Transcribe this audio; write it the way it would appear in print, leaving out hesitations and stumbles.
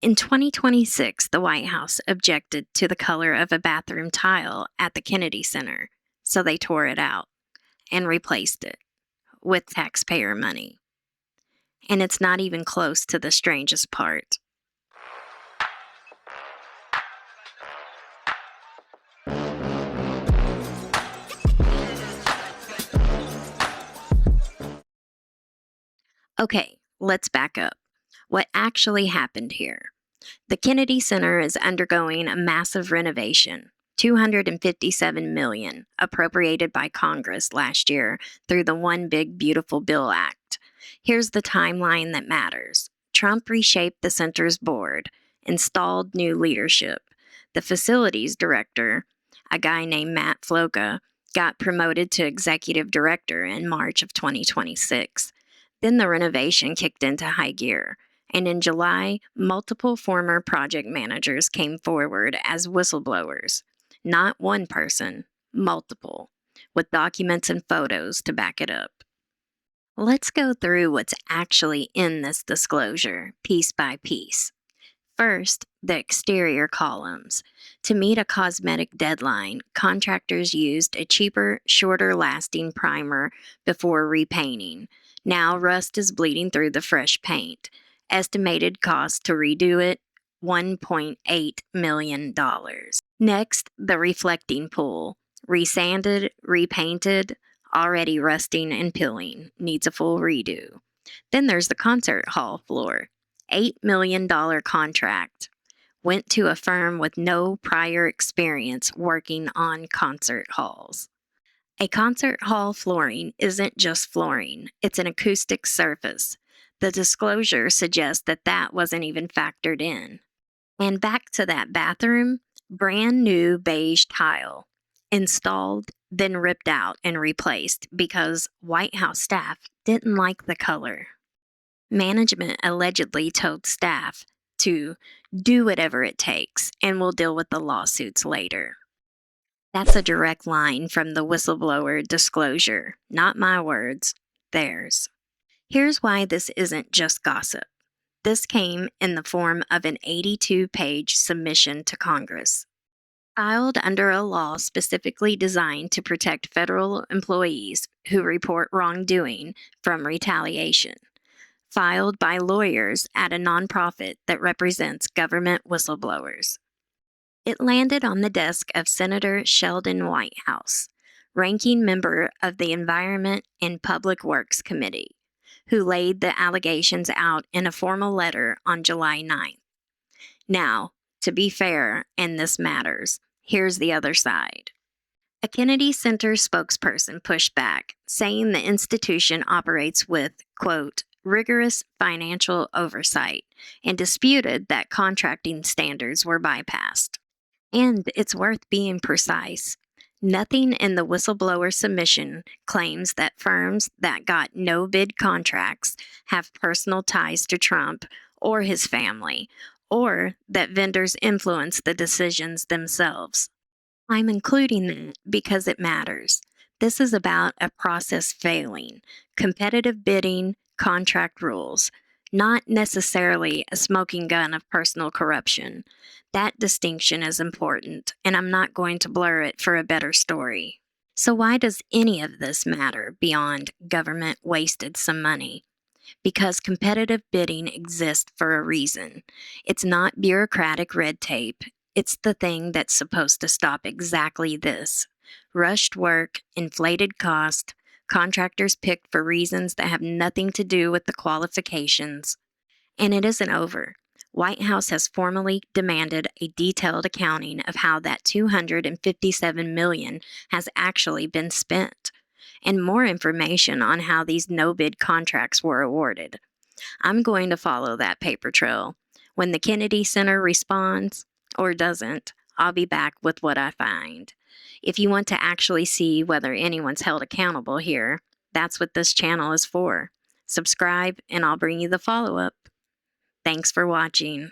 In 2026, the White House objected to the color of a bathroom tile at the Kennedy Center, so they tore it out and replaced it with taxpayer money. And it's not even close to the strangest part. Okay, let's back up. What actually happened here? The Kennedy Center is undergoing a massive renovation, $257 million appropriated by Congress last year through the One Big Beautiful Bill Act. Here's the timeline that matters. Trump reshaped the center's board, installed new leadership. The facilities director, a guy named Matt Floca, got promoted to executive director in March of 2026. Then the renovation kicked into high gear. And in July, multiple former project managers came forward as whistleblowers. Not one person, multiple, with documents and photos to back it up. Let's go through what's actually in this disclosure, piece by piece. First, the exterior columns. To meet a cosmetic deadline, contractors used a cheaper, shorter lasting primer before repainting. Now rust is bleeding through the fresh paint. Estimated cost to redo it, $1.8 million. Next, the reflecting pool. Resanded, repainted, already rusting and peeling, needs a full redo. Then there's the concert hall floor. $8 million contract. Went to a firm with no prior experience working on concert halls. A concert hall flooring isn't just flooring, it's an acoustic surface. The disclosure suggests that that wasn't even factored in. And back to that bathroom, brand new beige tile. Installed, then ripped out and replaced because White House staff didn't like the color. Management allegedly told staff to do whatever it takes and we'll deal with the lawsuits later. That's a direct line from the whistleblower disclosure. Not my words, theirs. Here's why this isn't just gossip. This came in the form of an 82-page submission to Congress, filed under a law specifically designed to protect federal employees who report wrongdoing from retaliation, filed by lawyers at a nonprofit that represents government whistleblowers. It landed on the desk of Senator Sheldon Whitehouse, ranking member of the Environment and Public Works Committee, who laid the allegations out in a formal letter on July 9th. Now, to be fair, and this matters, here's the other side. A Kennedy Center spokesperson pushed back, saying the institution operates with, quote, rigorous financial oversight, and disputed that contracting standards were bypassed. And it's worth being precise. Nothing in the whistleblower submission claims that firms that got no bid contracts have personal ties to Trump or his family, or that vendors influence the decisions themselves. I'm including that because it matters. This is about a process failing, competitive bidding, contract rules, not necessarily a smoking gun of personal corruption. That distinction is important, and I'm not going to blur it for a better story. So, why does any of this matter beyond government wasted some money? Because competitive bidding exists for a reason. It's not bureaucratic red tape. It's the thing that's supposed to stop exactly this: rushed work, inflated cost, contractors picked for reasons that have nothing to do with the qualifications. And it isn't over. White House has formally demanded a detailed accounting of how that $257 million has actually been spent, and more information on how these no-bid contracts were awarded. I'm going to follow that paper trail. When the Kennedy Center responds, or doesn't, I'll be back with what I find. If you want to actually see whether anyone's held accountable here, that's what this channel is for. Subscribe, and I'll bring you the follow-up. Thanks for watching.